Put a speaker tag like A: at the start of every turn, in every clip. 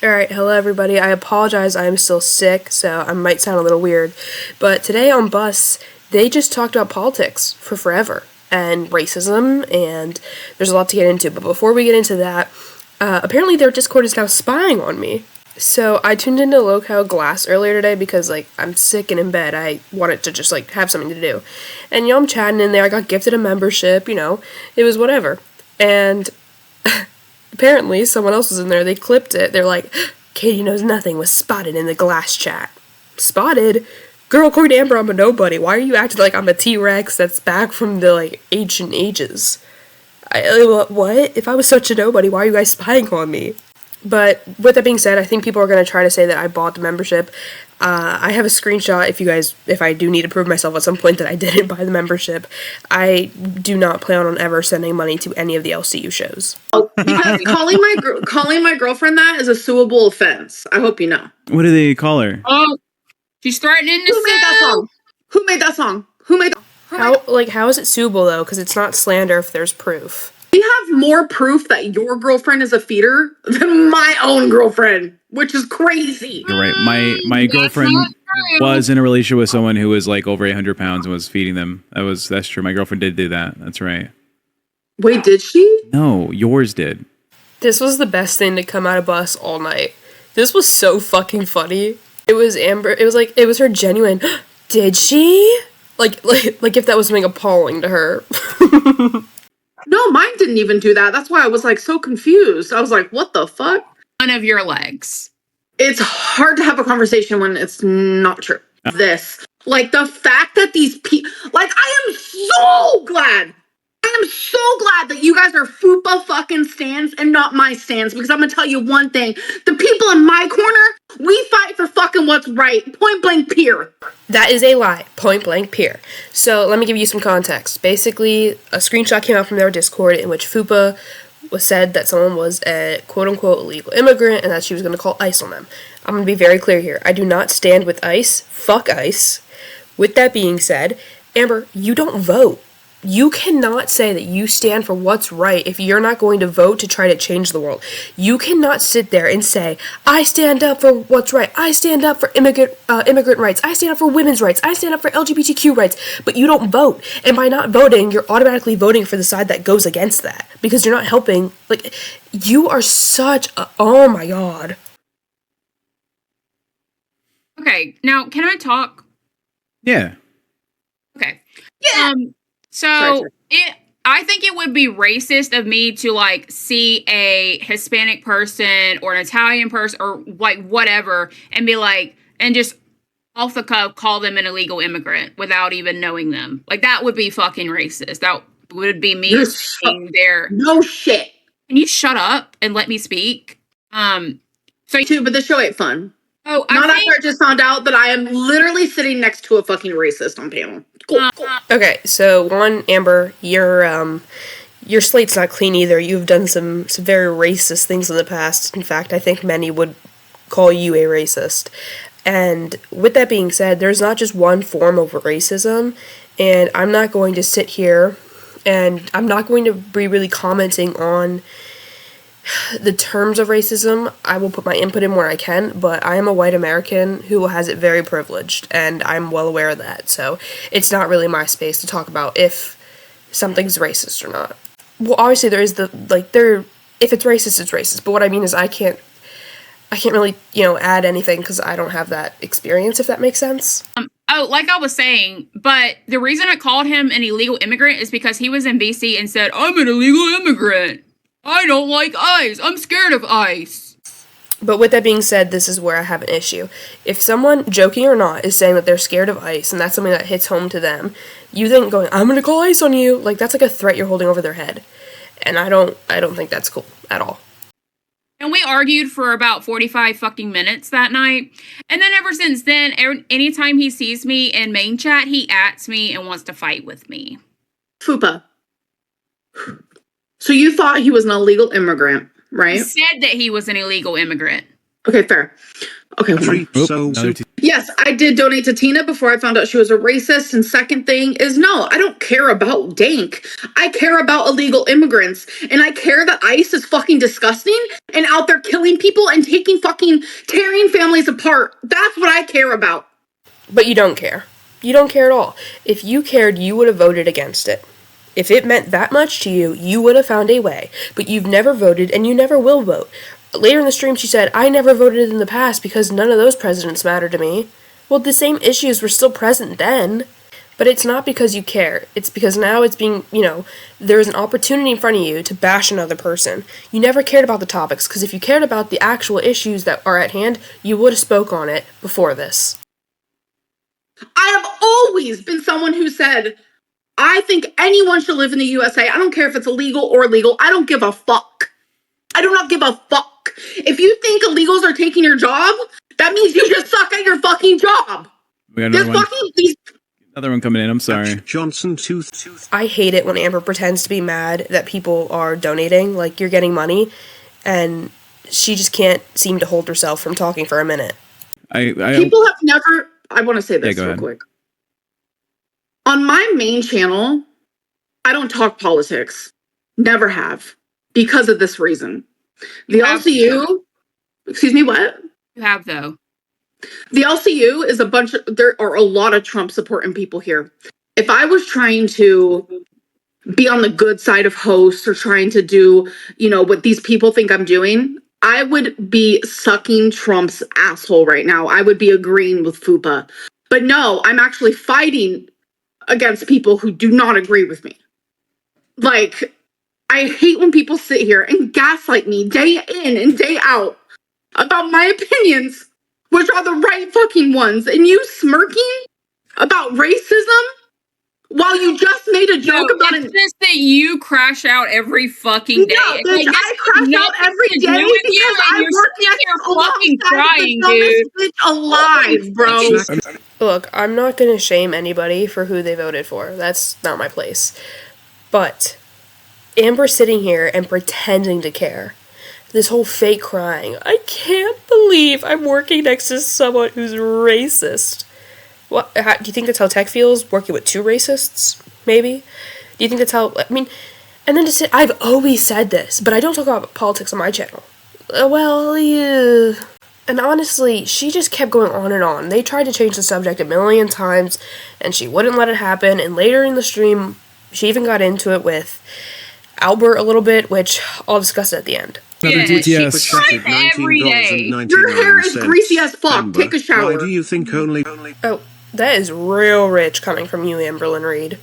A: Alright, hello everybody. I apologize, I'm still sick, so I might sound a little weird. But today on Bus, they just talked about politics for forever, and racism, and there's a lot to get into. But before we get into that, apparently their Discord is now spying on me. So I tuned into Locale Glass earlier today because, I'm sick and in bed. I wanted to just, have something to do. And, I'm chatting in there. I got gifted a membership, it was whatever. And apparently, someone else was in there. They clipped it. They're like, CatieKnowsNothing was spotted in the Glass chat. Spotted? Girl, according to Amber, I'm a nobody. Why are you acting like I'm a T-Rex that's back from the, ancient ages? What? If I was such a nobody, why are you guys spying on me? But with that being said, I think people are going to try to say that I bought the membership. I have a screenshot if I do need to prove myself at some point that I didn't buy the membership. I do not plan on ever sending money to any of the LCU shows.
B: Because calling my girlfriend that is a suable offense. I hope you know.
C: What do they call her?
D: Oh, she's threatening to
B: Who made that song? Who made that song?
A: How is it suable though? Because it's not slander if there's proof.
B: We have more proof that your girlfriend is a feeder than my own girlfriend, which is crazy.
C: You're right. My girlfriend was in a relationship with someone who was over 800 pounds and was feeding them. That's true. My girlfriend did do that. That's right.
B: Wait, did she?
C: No, yours did.
A: This was the best thing to come out of Bus all night. This was so fucking funny. It was Amber. It was her genuine. Did she? Like if that was something appalling to her.
B: No, mine didn't even do that. That's why I was so confused. I was like, what the fuck?
D: one of your legs.
B: It's hard to have a conversation when it's not true. This. The fact that these people... I am so glad. I am so glad that you guys are FUPA fucking stands and not my stands. Because I'm going to tell you one thing. The people in my corner, we fight for fucking what's right. Point blank, period.
A: That is a lie. Point blank, period. So let me give you some context. Basically, a screenshot came out from their Discord in which FUPA was said that someone was a quote-unquote illegal immigrant and that she was going to call ICE on them. I'm going to be very clear here. I do not stand with ICE. Fuck ICE. With that being said, Amber, you don't vote. You cannot say that you stand for what's right if you're not going to vote to try to change the world. You cannot sit there and say, I stand up for what's right. I stand up for immigrant rights. I stand up for women's rights. I stand up for LGBTQ rights. But you don't vote. And by not voting, you're automatically voting for the side that goes against that. Because you're not helping. You are such a... Oh my god.
D: Okay, now, can I talk?
C: Yeah.
D: Okay.
B: Yeah.
D: So I think it would be racist of me to see a Hispanic person or an Italian person or whatever and be and just off the cuff call them an illegal immigrant without even knowing them. That would be fucking racist. That would be me sitting there.
B: No shit.
D: Can you shut up and let me speak?
B: But the show ain't fun.
D: Oh,
B: after I just found out that I am literally sitting next to a fucking racist on panel. Cool.
A: Okay, so one, Amber, your slate's not clean either. You've done some very racist things in the past. In fact, I think many would call you a racist. And with that being said, there's not just one form of racism, and I'm not going to sit here and I'm not going to be really commenting on the terms of racism. I will put my input in where I can, but I am a white American who has it very privileged, and I'm well aware of that, so it's not really my space to talk about if something's racist or not. Well, obviously there is if it's racist, it's racist, but what I mean is I can't really, add anything because I don't have that experience, if that makes sense.
D: Like I was saying, but the reason I called him an illegal immigrant is because he was in BC and said, I'm an illegal immigrant. I don't like ICE. I'm scared of ICE.
A: But with that being said, this is where I have an issue. If someone, joking or not, is saying that they're scared of ICE, and that's something that hits home to them, you then going, I'm gonna call ICE on you, that's a threat you're holding over their head. And I don't think that's cool at all.
D: And we argued for about 45 fucking minutes that night. And then ever since then, anytime he sees me in main chat, he ats me and wants to fight with me.
B: FUPA. So you thought he was an illegal immigrant, right?
D: He said that he was an illegal immigrant.
B: Okay, fair. Okay, hold on. Yes, I did donate to Tina before I found out she was a racist. And second thing is, no, I don't care about dank. I care about illegal immigrants. And I care that ICE is fucking disgusting and out there killing people and tearing families apart. That's what I care about.
A: But you don't care. You don't care at all. If you cared, you would have voted against it. If it meant that much to you, you would have found a way. But you've never voted, and you never will vote. Later in the stream, she said, I never voted in the past because none of those presidents mattered to me. Well, the same issues were still present then. But it's not because you care. It's because now it's being, there's an opportunity in front of you to bash another person. You never cared about the topics, because if you cared about the actual issues that are at hand, you would have spoke on it before this.
B: I have always been someone who said, I think anyone should live in the USA. I don't care if it's illegal or legal. I don't give a fuck. I do not give a fuck. If you think illegals are taking your job, that means you just suck at your fucking job.
C: We got another one coming in. I'm sorry. Johnson
A: Tooth. I hate it when Amber pretends to be mad that people are donating, like you're getting money, and she just can't seem to hold herself from talking for a minute.
B: People have never... I want to say this real quick. On my main channel, I don't talk politics. Never have. Because of this reason. The LCU... Excuse me, what?
D: You have, though.
B: The LCU is there are a lot of Trump supporting people here. If I was trying to be on the good side of hosts or trying to do, what these people think I'm doing, I would be sucking Trump's asshole right now. I would be agreeing with Fupa. But no, I'm actually fighting against people who do not agree with me. Like, I hate when people sit here and gaslight me day in and day out about my opinions, which are the right fucking ones. And you smirking about racism while you just made a joke about it.
D: It's just that you crash out every fucking day.
B: No, bitch, I crash out every day because I work alongside the dumbest bitch alive, bro.
A: Look, I'm not gonna shame anybody for who they voted for. That's not my place. But Amber sitting here and pretending to care. This whole fake crying. I can't believe I'm working next to someone who's racist. What? Do you think that's how tech feels, working with two racists, maybe? Do you think that's how, and then to say, I've always said this, but I don't talk about politics on my channel. Well, yeah. And honestly, she just kept going on and on. They tried to change the subject a million times, and she wouldn't let it happen, and later in the stream, she even got into it with Albert a little bit, which I'll discuss at the end.
D: Yeah, she cries every day.
B: Your hair is greasy as fuck. Take a shower.
C: Why do you think only...
A: Oh, that is real rich coming from you, Amberlyn Reed.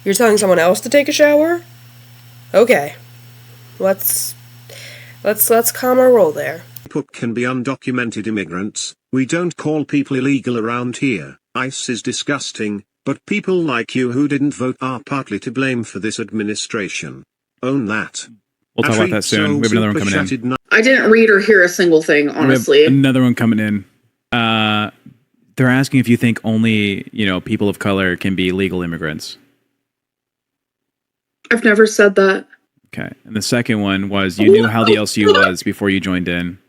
A: You're telling someone else to take a shower? Okay. Let's calm our roll there.
E: People can be undocumented immigrants. We don't call people illegal around here. ICE is disgusting, but people like you who didn't vote are partly to blame for this administration. Own that.
C: We'll talk about that soon. We have another one coming in.
B: I didn't read or hear a single thing, honestly.
C: We have another one coming in. They're asking if you think only, people of color can be legal immigrants.
B: I've never said that.
C: Okay. And the second one was, you knew how the LCU was before you joined in.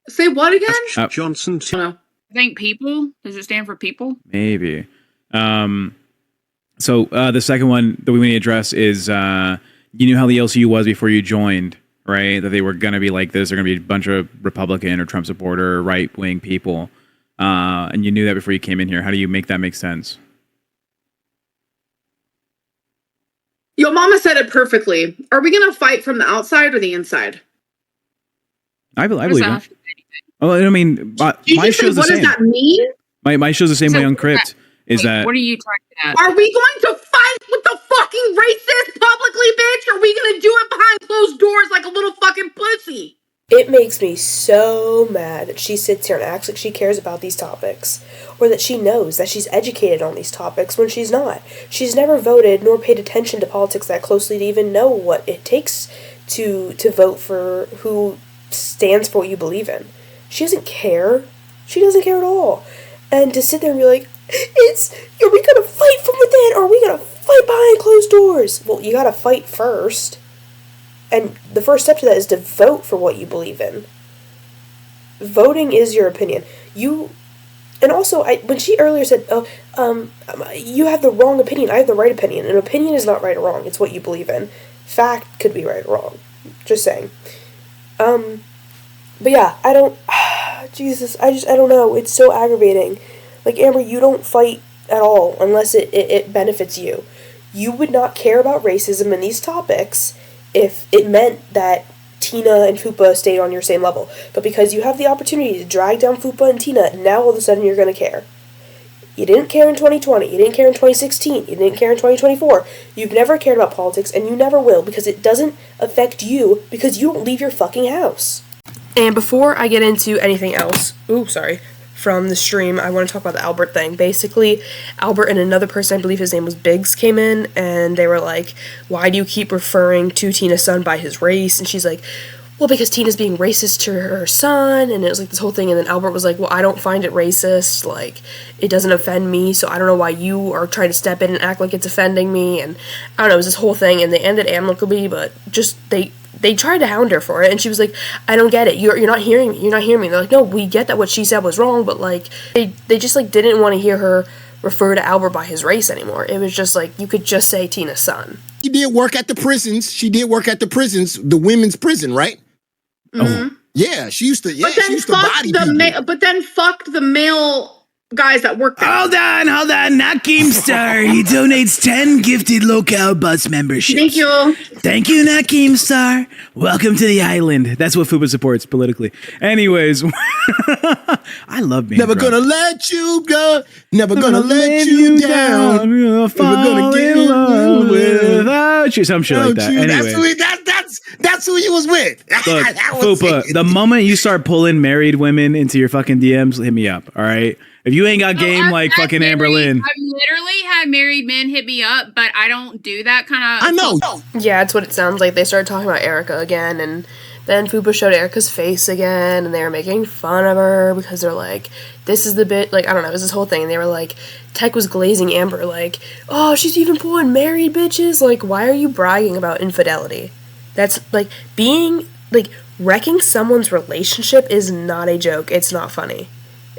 B: Say what again?
E: Johnson.
D: I think people. Does it stand for people?
C: Maybe. So the second one that we want to address is, you knew how the LCU was before you joined, right? That they were going to be like this. They're going to be a bunch of Republican or Trump supporter, right-wing people. And you knew that before you came in here. How do you make that make sense?
B: Your mama said it perfectly. Are we going to fight from the outside or the inside?
C: I believe it. Oh, I mean, my show's the same.
B: What does that mean?
C: My show's the same way on Crypt. What
D: are you talking about?
B: Are we going to fight with the fucking racist publicly, bitch? Or are we going to do it behind closed doors like a little fucking pussy?
A: It makes me so mad that she sits here and acts like she cares about these topics, or that she knows that she's educated on these topics when she's not. She's never voted nor paid attention to politics that closely to even know what it takes to vote for who stands for what you believe in. She doesn't care. She doesn't care at all. And to sit there and be like, are we gonna fight from within, or are we gonna fight behind closed doors? Well, you gotta fight first. And the first step to that is to vote for what you believe in. Voting is your opinion. And also, when she earlier said, you have the wrong opinion, I have the right opinion. An opinion is not right or wrong, it's what you believe in. Fact could be right or wrong. Just saying. But yeah, I don't, Jesus, I don't know, it's so aggravating. Like, Amber, you don't fight at all unless it benefits you. You would not care about racism in these topics if it meant that Tina and Fupa stayed on your same level. But because you have the opportunity to drag down Fupa and Tina, now all of a sudden you're going to care. You didn't care in 2020, you didn't care in 2016, you didn't care in 2024. You've never cared about politics, and you never will, because it doesn't affect you, because you don't leave your fucking house. And before I get into anything else, from the stream, I want to talk about the Albert thing. Basically, Albert and another person, I believe his name was Biggs, came in, and they were like, why do you keep referring to Tina's son by his race? And she's like, well, because Tina's being racist to her son, and it was like this whole thing, and then Albert was like, well, I don't find it racist, like, it doesn't offend me, so I don't know why you are trying to step in and act like it's offending me, and I don't know, it was this whole thing, and they ended amicably, but just, they tried to hound her for it, and she was like, I don't get it, you're not hearing me, They're like, no, we get that what she said was wrong, but, like, they just, like, didn't want to hear her refer to Albert by his race anymore. It was just, like, you could just say Tina's son.
F: She did work at the prisons, the women's prison, right?
B: Mm-hmm.
F: Oh, yeah, she used to,
B: but then fucked the male guys that work there.
G: Hold on. Nakeem Star, he donates 10 gifted local bus memberships.
B: Thank you,
G: Nakeem Star. Welcome to the island. That's what Fupa supports politically. Anyways, I love being
F: never
G: drunk.
F: Gonna let you go. Never gonna let you down.
G: Never gonna get in love without you. Some shit like that. Anyway.
F: That's who you was with.
G: Look, Fupa, the moment you start pulling married women into your fucking DMs, hit me up, all right? If you ain't got game like fucking Amber Lynn.
D: I've literally had married men hit me up, but I don't do that kind of...
F: I know.
A: Yeah, it's what it sounds like. They started talking about Erica again, and then Fupa showed Erica's face again, and they were making fun of her because they're like, this is the bit, like, I don't know, it was this whole thing, and they were like, Tech was glazing Amber, like, oh, she's even pulling married bitches? Like, why are you bragging about infidelity? That's, like, wrecking someone's relationship is not a joke. It's not funny.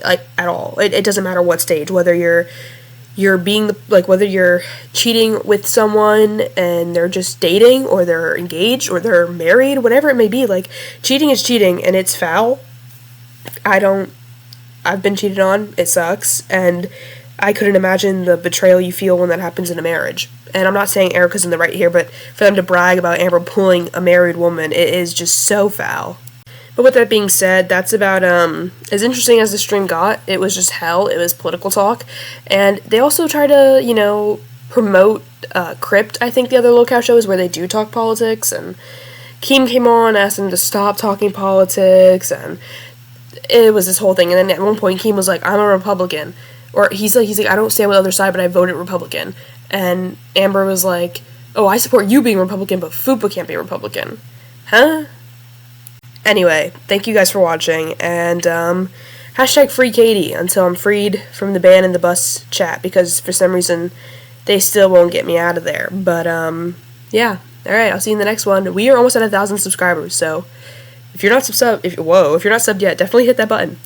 A: Like, at all. It doesn't matter what stage, whether you're being, whether you're cheating with someone and they're just dating, or they're engaged, or they're married, whatever it may be, like, cheating is cheating, and it's foul. I've been cheated on, it sucks, and I couldn't imagine the betrayal you feel when that happens in a marriage. And I'm not saying Erica's in the right here, but for them to brag about Amber pulling a married woman, it is just so foul. But with that being said, that's about, as interesting as the stream got. It was just hell. It was political talk. And they also try to, promote Crypt, I think the other locale show is where they do talk politics. And Keem came on, asked them to stop talking politics, and it was this whole thing. And then at one point, Keem was like, I'm a Republican. Or he's like, I don't stand with the other side, but I voted Republican. And Amber was like, oh, I support you being Republican, but Fupa can't be Republican. Huh? Anyway, thank you guys for watching, and hashtag free Katie until I'm freed from the ban in the bus chat, because for some reason they still won't get me out of there. But yeah, alright, I'll see you in the next one. We are almost at 1,000 subscribers, so if you're not subbed yet, definitely hit that button.